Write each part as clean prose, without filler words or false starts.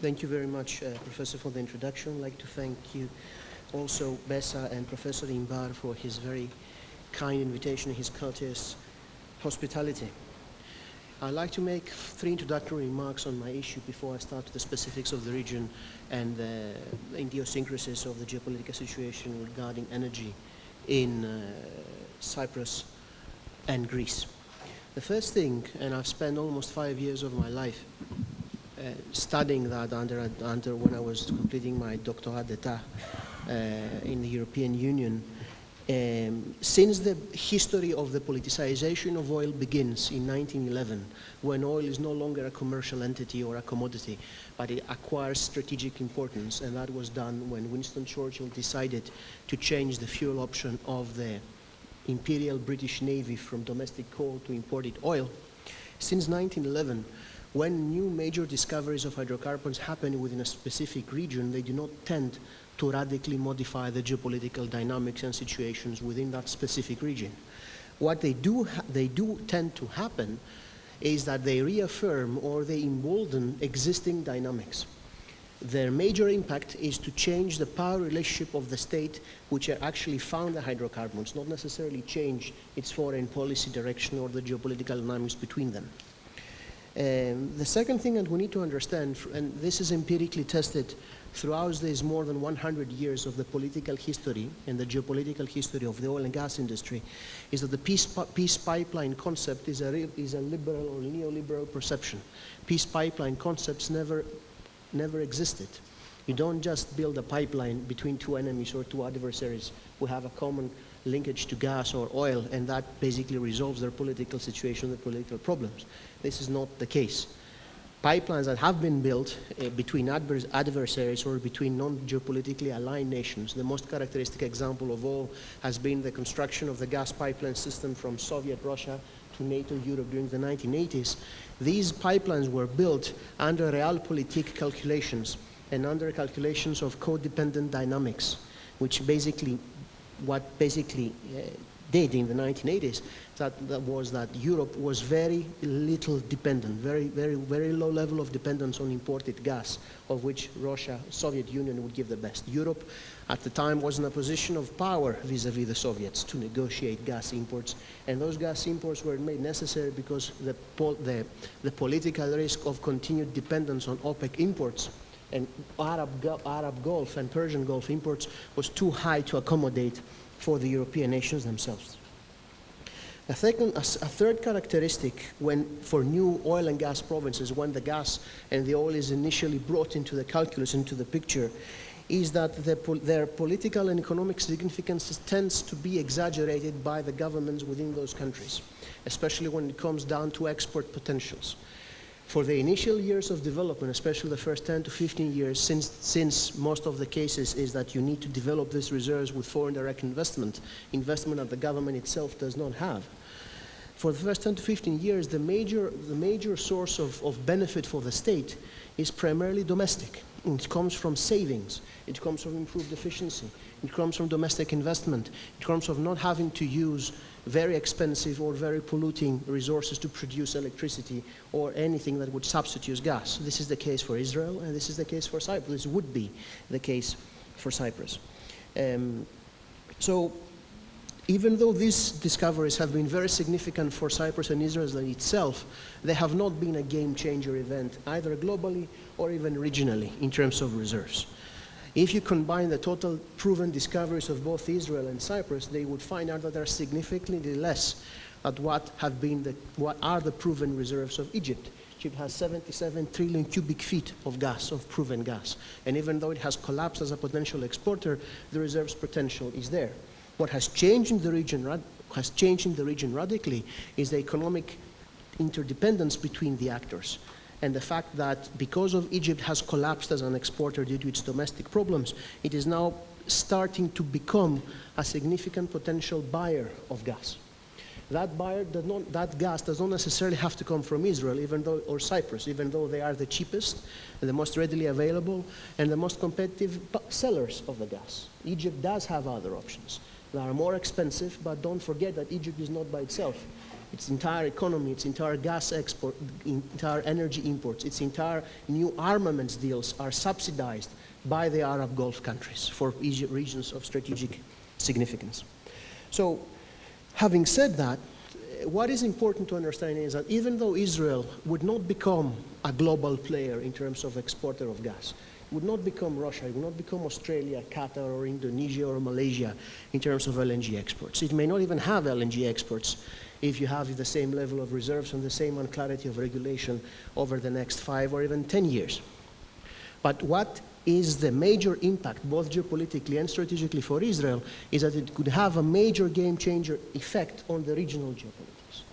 Thank you very much, Professor, for the introduction. I'd like to thank you also, Bessa, and Professor Imbar for his very kind invitation, his courteous hospitality. I'd like to make 3 introductory remarks on my issue before I start the specifics of the region and the idiosyncrasies of the geopolitical situation regarding energy in Cyprus and Greece. The first thing, and I've spent almost 5 years of my life studying that under when I was completing my doctorat d'etat in the European Union. Since the history of the politicization of oil begins in 1911, when oil is no longer a commercial entity or a commodity, but it acquires strategic importance, and that was done when Winston Churchill decided to change the fuel option of the Imperial British Navy from domestic coal to imported oil. Since 1911, when new major discoveries of hydrocarbons happen within a specific region, they do not tend to radically modify the geopolitical dynamics and situations within that specific region. What they do tend to happen is that they reaffirm or they embolden existing dynamics. Their major impact is to change the power relationship of the state which actually found the hydrocarbons, not necessarily change its foreign policy direction or the geopolitical dynamics between them. The second thing that we need to understand, and this is empirically tested throughout these more than 100 years of the political history and the geopolitical history of the oil and gas industry, is that the peace pipeline concept is a liberal or neoliberal perception. Peace pipeline concepts never existed. You don't just build a pipeline between 2 enemies or 2 adversaries who have a common linkage to gas or oil, and that basically resolves their political situation, their political problems. This is not the case. Pipelines that have been built between adversaries or between non-geopolitically aligned nations, the most characteristic example of all has been the construction of the gas pipeline system from Soviet Russia to NATO Europe during the 1980s. These pipelines were built under realpolitik calculations and under calculations of codependent dynamics, which basically did in the 1980s, that was that Europe was very little dependent, very low level of dependence on imported gas, of which Russia, Soviet Union would give the best. Europe at the time was in a position of power vis-a-vis the Soviets to negotiate gas imports, and those gas imports were made necessary because the political risk of continued dependence on OPEC imports and Arab Gulf and Persian Gulf imports was too high to accommodate for the European nations themselves. A third characteristic for new oil and gas provinces, when the gas and the oil is initially brought into the calculus, into the picture, is that their political and economic significance tends to be exaggerated by the governments within those countries, especially when it comes down to export potentials. For the initial years of development, especially the first 10 to 15 years, since most of the cases is that you need to develop these reserves with foreign direct investment that the government itself does not have. For the first 10 to 15 years, the major source of benefit for the state is primarily domestic. It comes from savings, it comes from improved efficiency, it comes from domestic investment, it comes from not having to use very expensive or very polluting resources to produce electricity or anything that would substitute gas. This is the case for Israel, and this is the case for Cyprus. This would be the case for Cyprus. So even though these discoveries have been very significant for Cyprus and Israel itself, they have not been a game-changer event, either globally or even regionally, in terms of reserves. If you combine the total proven discoveries of both Israel and Cyprus, they would find out that there are significantly less than what are the proven reserves of Egypt. Egypt has 77 trillion cubic feet of gas, of proven gas. And even though it has collapsed as a potential exporter, the reserves potential is there. What has changed in the region radically is the economic interdependence between the actors, and the fact that because of Egypt has collapsed as an exporter due to its domestic problems, it is now starting to become a significant potential buyer of gas. That gas does not necessarily have to come from Israel, or Cyprus, even though they are the cheapest and the most readily available and the most competitive sellers of the gas. Egypt does have other options that are more expensive, but don't forget that Egypt is not by itself. its entire economy, its entire gas export, entire energy imports, its entire new armaments deals are subsidized by the Arab Gulf countries for regions of strategic significance. So, having said that, what is important to understand is that even though Israel would not become a global player in terms of exporter of gas, it would not become Russia, it would not become Australia, Qatar, or Indonesia, or Malaysia in terms of LNG exports. It may not even have LNG exports if you have the same level of reserves and the same unclarity of regulation over the next 5 or even 10 years. But what is the major impact, both geopolitically and strategically for Israel, is that it could have a major game-changer effect on the regional geopolitics.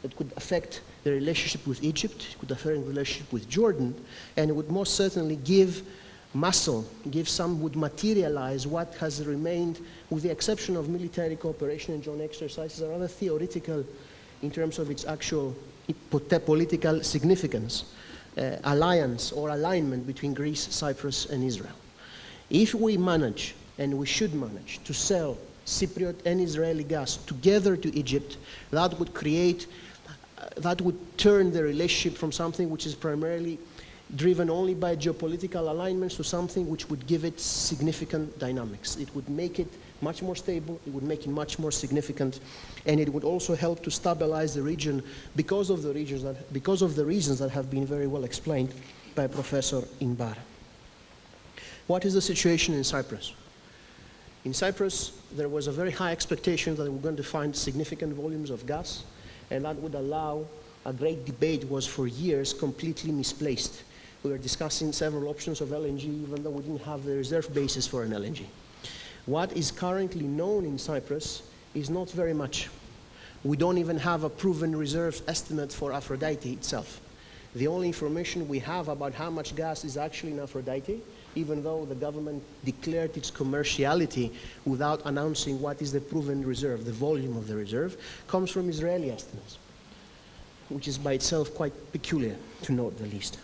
It could affect the relationship with Egypt, it could affect the relationship with Jordan, and it would most certainly give muscle, would materialize what has remained, with the exception of military cooperation and joint exercises, are rather theoretical in terms of its actual political significance. Alliance or alignment between Greece, Cyprus, and Israel. If we manage, and we should manage, to sell Cypriot and Israeli gas together to Egypt, that would turn the relationship from something which is primarily driven only by geopolitical alignments to something which would give it significant dynamics. It would make it much more stable, it would make it much more significant, and it would also help to stabilize the region because of the reasons that have been very well explained by Professor Inbar. What is the situation in Cyprus? In Cyprus, there was a very high expectation that we were going to find significant volumes of gas, and that would allow a great debate was for years completely misplaced. We were discussing several options of LNG, even though we didn't have the reserve basis for an LNG. What is currently known in Cyprus is not very much. We don't even have a proven reserve estimate for Aphrodite itself. The only information we have about how much gas is actually in Aphrodite, even though the government declared its commerciality without announcing what is the proven reserve, the volume of the reserve, comes from Israeli estimates, which is by itself quite peculiar, to note the least.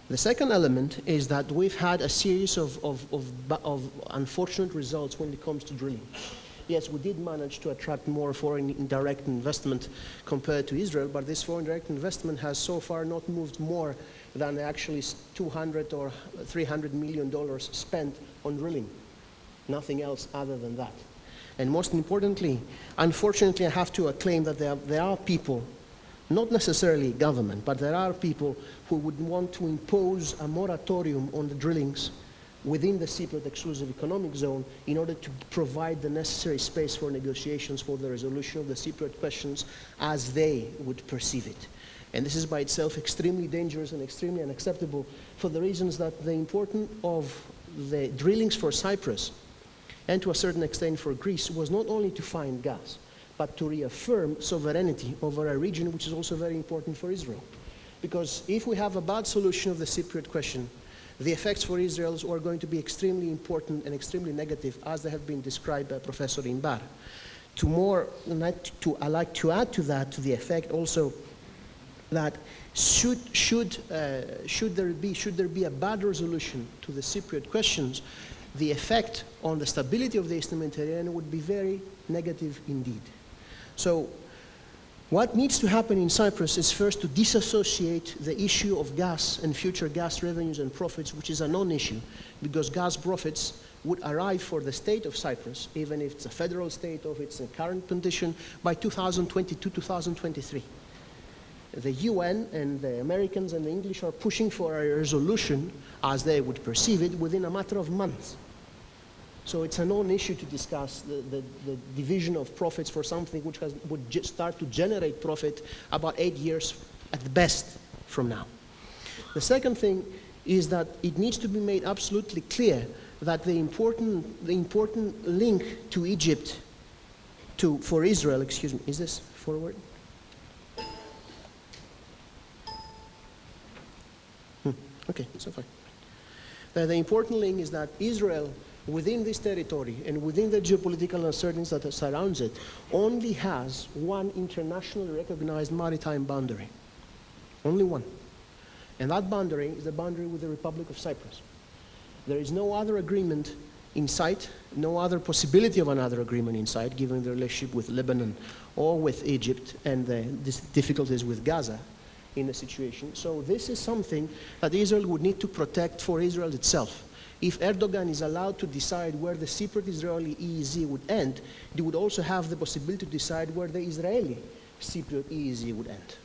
The second element is that we've had a series of unfortunate results when it comes to drilling. Yes, we did manage to attract more foreign direct investment compared to Israel, but this foreign direct investment has so far not moved more than actually $200 or $300 million spent on drilling. Nothing else other than that. And most importantly, unfortunately, I have to acclaim that there are people, not necessarily government, but there are people who would want to impose a moratorium on the drillings within the Cypriot exclusive economic zone in order to provide the necessary space for negotiations for the resolution of the Cypriot questions as they would perceive it. And this is by itself extremely dangerous and extremely unacceptable for the reasons that the importance of the drillings for Cyprus and to a certain extent for Greece was not only to find gas, but to reaffirm sovereignty over a region which is also very important for Israel. Because if we have a bad solution of the Cypriot question, the effects for Israel are going to be extremely important and extremely negative, as they have been described by Professor Inbar. I like to add to that, to the effect also, that should there be a bad resolution to the Cypriot questions, the effect on the stability of the Eastern Mediterranean would be very negative indeed. So what needs to happen in Cyprus is first to disassociate the issue of gas and future gas revenues and profits, which is a non-issue, because gas profits would arrive for the state of Cyprus, even if it's a federal state or if it's a current condition, by 2022, 2023. The UN and the Americans and the English are pushing for a resolution, as they would perceive it, within a matter of months. So it's a non-issue to discuss the division of profits for something which would start to generate profit about 8 years at the best from now. The second thing is that it needs to be made absolutely clear that the important link to Egypt, for Israel, excuse me, is this forward? Okay, so fine. The important link is that Israel, within this territory and within the geopolitical uncertainties that surrounds it, only has one internationally recognized maritime boundary. Only one. And that boundary is the boundary with the Republic of Cyprus. There is no other agreement in sight, no other possibility of another agreement in sight, given the relationship with Lebanon or with Egypt and the difficulties with Gaza in the situation. So this is something that Israel would need to protect for Israel itself. If Erdogan is allowed to decide where the Cypriot-Israeli EEZ would end, he would also have the possibility to decide where the Israeli Cypriot EEZ would end.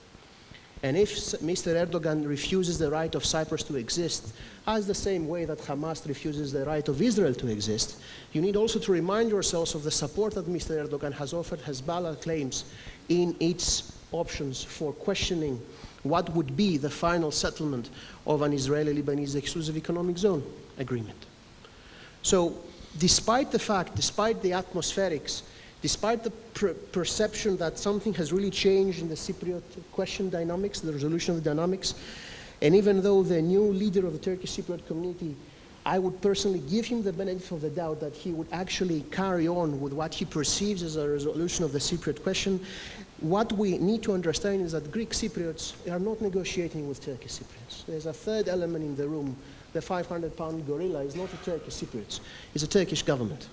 And if Mr. Erdogan refuses the right of Cyprus to exist, as the same way that Hamas refuses the right of Israel to exist, you need also to remind yourselves of the support that Mr. Erdogan has offered Hezbollah claims in its options for questioning what would be the final settlement of an Israeli-Lebanese exclusive economic zone agreement. So despite the fact, despite the atmospherics, despite the perception that something has really changed in the Cypriot question dynamics, the resolution of the dynamics, and even though the new leader of the Turkish Cypriot community, I would personally give him the benefit of the doubt that he would actually carry on with what he perceives as a resolution of the Cypriot question. What we need to understand is that Greek Cypriots are not negotiating with Turkish Cypriots. There's a third element in the room. The 500-pound gorilla is not a Turkish Cypriot, it's a Turkish government.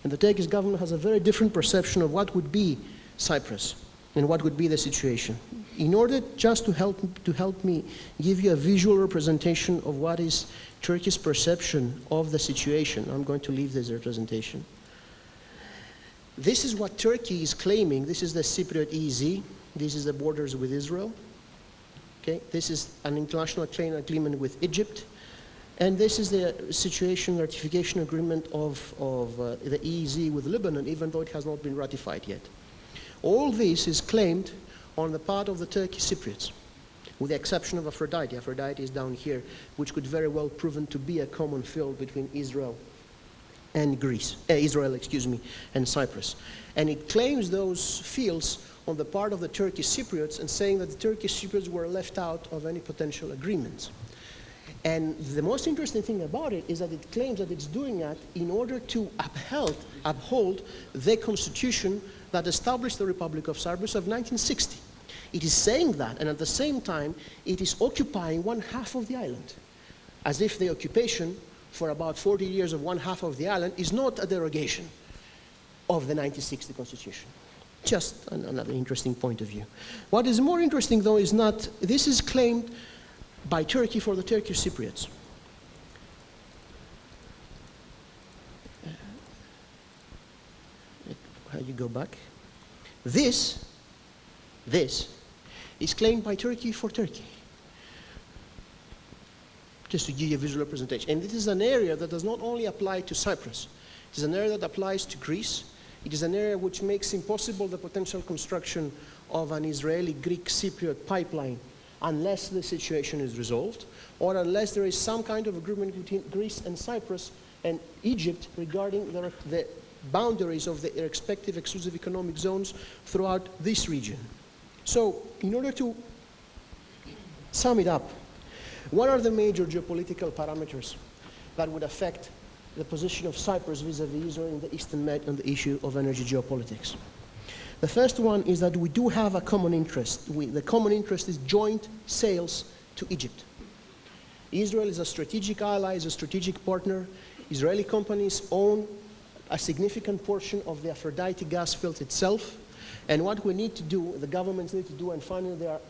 And the Turkish government has a very different perception of what would be Cyprus and what would be the situation. In order just to help me give you a visual representation of what is Turkey's perception of the situation, I'm going to leave this representation. This is what Turkey is claiming. This is the Cypriot EEZ. This is the borders with Israel. Okay? This is an international trade agreement with Egypt. And this is the situation ratification agreement of the EEZ with Lebanon, even though it has not been ratified yet. All this is claimed on the part of the Turkish Cypriots, with the exception of Aphrodite. Aphrodite is down here, which could very well proven to be a common field between Israel and and Cyprus. And it claims those fields on the part of the Turkish Cypriots and saying that the Turkish Cypriots were left out of any potential agreements. And the most interesting thing about it is that it claims that it's doing that in order to uphold the constitution that established the Republic of Cyprus of 1960. It is saying that, and at the same time, it is occupying one half of the island, as if the occupation for about 40 years of one half of the island is not a derogation of the 1960 constitution. Just another interesting point of view. What is more interesting, though, is not, this is claimed by Turkey for the Turkish Cypriots. How do you go back? This is claimed by Turkey for Turkey. Just to give you a visual representation. And this is an area that does not only apply to Cyprus. It is an area that applies to Greece. It is an area which makes impossible the potential construction of an Israeli-Greek Cypriot pipeline unless the situation is resolved, or unless there is some kind of agreement between Greece and Cyprus and Egypt regarding the boundaries of the respective exclusive economic zones throughout this region. So, in order to sum it up, what are the major geopolitical parameters that would affect the position of Cyprus vis-à-vis Israel in the Eastern Med on the issue of energy geopolitics? The first one is that we do have a common interest. The common interest is joint sales to Egypt. Israel is a strategic ally, is a strategic partner. Israeli companies own a significant portion of the Aphrodite gas field itself. And what we need to do, the governments need to do, and finally they are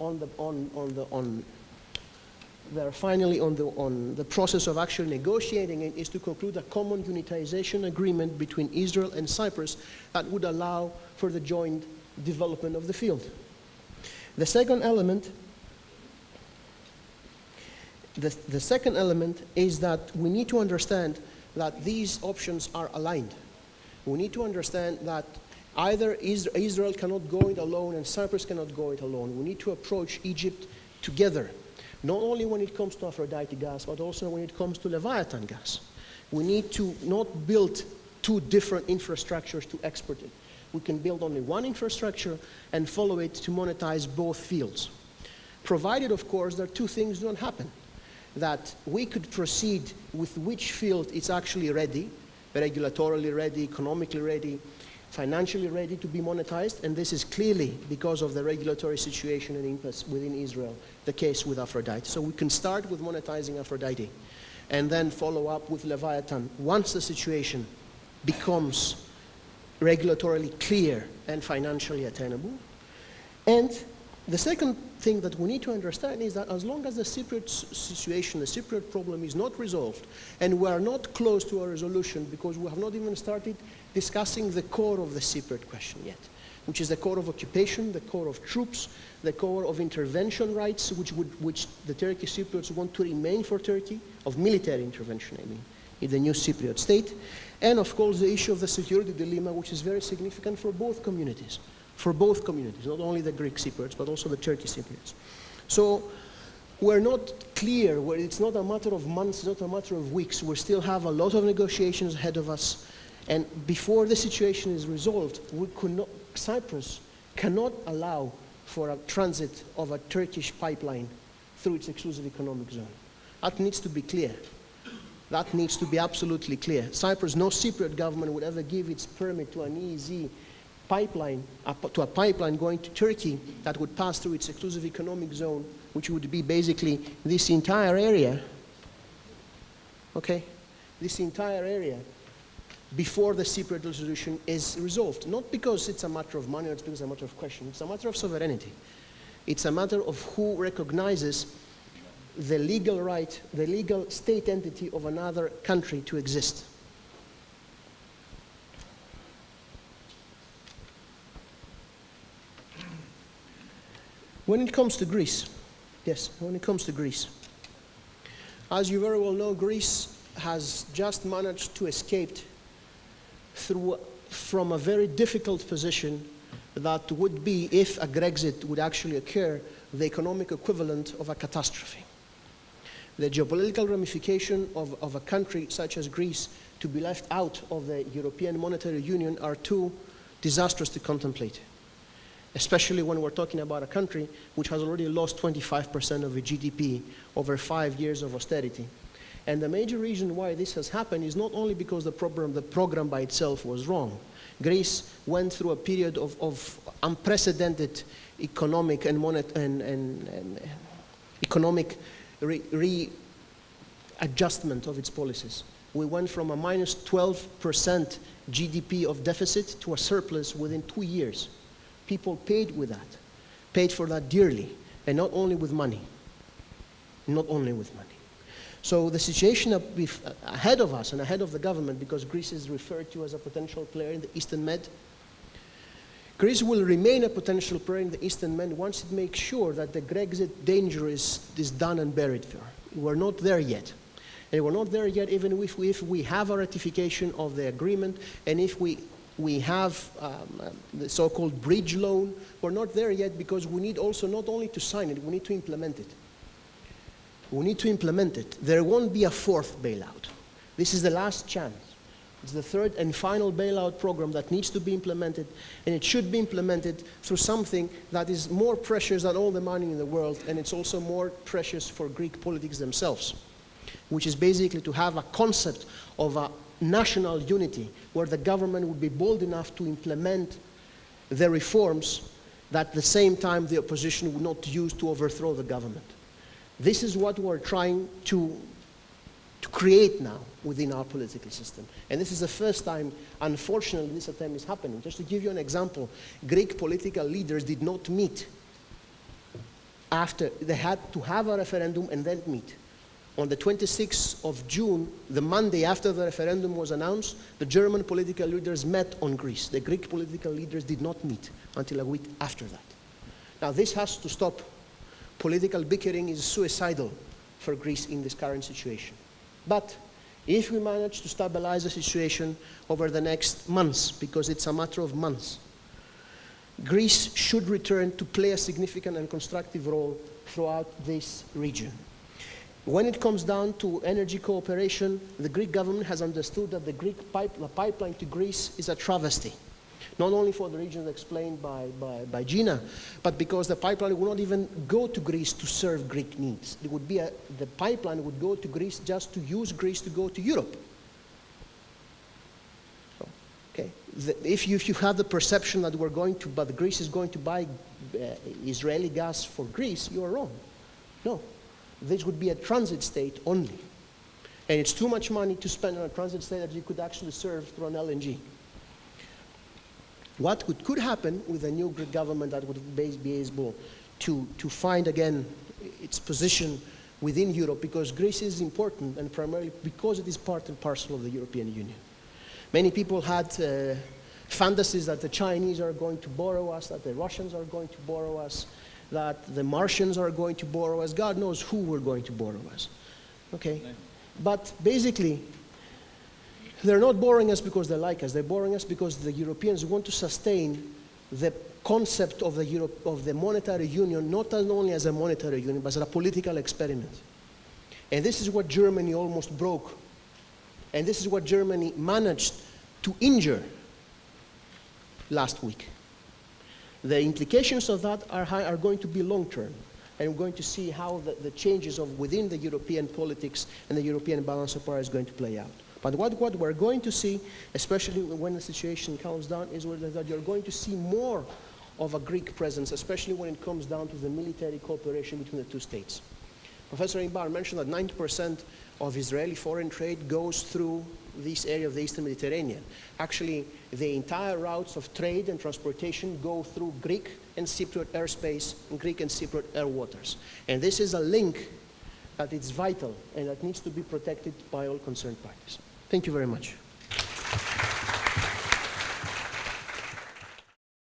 finally on the process of actually negotiating it, is to conclude a common unitization agreement between Israel and Cyprus that would allow for the joint development of the field. The second element, the second element is that we need to understand that these options are aligned. We need to understand that either Israel cannot go it alone and Cyprus cannot go it alone. We need to approach Egypt together, not only when it comes to Aphrodite gas, but also when it comes to Leviathan gas. We need to not build two different infrastructures to export it. We can build only one infrastructure and follow it to monetize both fields. Provided, of course, that two things don't happen. That we could proceed with which field is actually ready, regulatorily ready, economically ready, financially ready to be monetized, and this is clearly because of the regulatory situation and impasse within Israel, the case with Aphrodite. So we can start with monetizing Aphrodite. and then follow up with Leviathan once the situation becomes regulatorily clear and financially attainable. And the second thing that we need to understand is that as long as the Cypriot situation, the Cypriot problem is not resolved, and we are not close to a resolution because we have not even started discussing the core of the Cypriot question yet, which is the core of occupation, the core of troops, the core of intervention rights, which the Turkish Cypriots want to remain for Turkey, of military intervention, I mean, in the new Cypriot state. And of course, the issue of the security dilemma, which is very significant for both communities. Not only the Greek Cypriots, but also the Turkish Cypriots. So we're not clear, it's not a matter of months, it's not a matter of weeks. We still have a lot of negotiations ahead of us. And before the situation is resolved, Cyprus cannot allow for a transit of a Turkish pipeline through its exclusive economic zone. That needs to be clear. That needs to be absolutely clear. Cyprus, no Cypriot government would ever give its permit to an EEZ pipeline, to a pipeline going to Turkey that would pass through its exclusive economic zone, which would be basically this entire area, okay? This entire area before the Cypriot resolution is resolved. Not because it's a matter of money or it's because it's a matter of question. It's a matter of sovereignty. It's a matter of who recognizes the legal right, the legal state entity of another country to exist. When it comes to Greece, as you very well know, Greece has just managed to escape from a very difficult position that would be, if a Grexit would actually occur, the economic equivalent of a catastrophe. The geopolitical ramification of a country such as Greece to be left out of the European Monetary Union are too disastrous to contemplate, especially when we're talking about a country which has already lost 25% of its GDP over 5 years of austerity. And the major reason why this has happened is not only because the program by itself was wrong. Greece went through a period of unprecedented economic and economic readjustment of its policies. We went from a minus 12% GDP of deficit to a surplus within 2 years. People paid for that dearly, and not only with money. So the situation ahead of us and ahead of the government, because Greece is referred to as a potential player in the Eastern Med, Greece will remain a potential player in the Eastern Med once it makes sure that the Grexit danger is done and buried for. We're not there yet. And we're not there yet even if we have a ratification of the agreement, and if we have the so-called bridge loan. We're not there yet because we need also not only to sign it, we need to implement it. There won't be a fourth bailout. This is the last chance. It's the third and final bailout program that needs to be implemented, and it should be implemented through something that is more precious than all the money in the world, and it's also more precious for Greek politics themselves, which is basically to have a concept of a national unity where the government would be bold enough to implement the reforms that at the same time the opposition would not use to overthrow the government. This is what we're trying to create now within our political system. And this is the first time, unfortunately, this attempt is happening. Just to give you an example, Greek political leaders did not meet after they had to have a referendum and then meet. On the 26th of June, the Monday after the referendum was announced, the German political leaders met on Greece. The Greek political leaders did not meet until a week after that. Now, this has to stop. Political bickering is suicidal for Greece in this current situation. But if we manage to stabilize the situation over the next months, because it's a matter of months, Greece should return to play a significant and constructive role throughout this region. When it comes down to energy cooperation, the Greek government has understood that the pipeline to Greece is a travesty. Not only for the reasons explained by Gina, but because the pipeline will not even go to Greece to serve Greek needs. It would be the pipeline would go to Greece just to use Greece to go to Europe. So, okay. If you have the perception that but Greece is going to buy Israeli gas for Greece, you are wrong. No, this would be a transit state only. And it's too much money to spend on a transit state that you could actually serve through an LNG. What could happen with a new Greek government that would be able to find again its position within Europe, because Greece is important, and primarily because it is part and parcel of the European Union. Many people had fantasies that the Chinese are going to borrow us, that the Russians are going to borrow us, that the Martians are going to borrow us. God knows who were going to borrow us. Okay? But basically, they're not borrowing us because they like us. They're borrowing us because the Europeans want to sustain the concept of the monetary union, not only as a monetary union, but as a political experiment. And this is what Germany almost broke. And this is what Germany managed to injure last week. The implications of that are going to be long-term. And we're going to see how the changes within the European politics and the European balance of power is going to play out. But what we're going to see, especially when the situation calms down, is that you're going to see more of a Greek presence, especially when it comes down to the military cooperation between the two states. Professor Imbar mentioned that 90% of Israeli foreign trade goes through this area of the Eastern Mediterranean. Actually, the entire routes of trade and transportation go through Greek and Cypriot airspace and Greek and Cypriot air waters. And this is a link that is vital and that needs to be protected by all concerned parties. Thank you very much.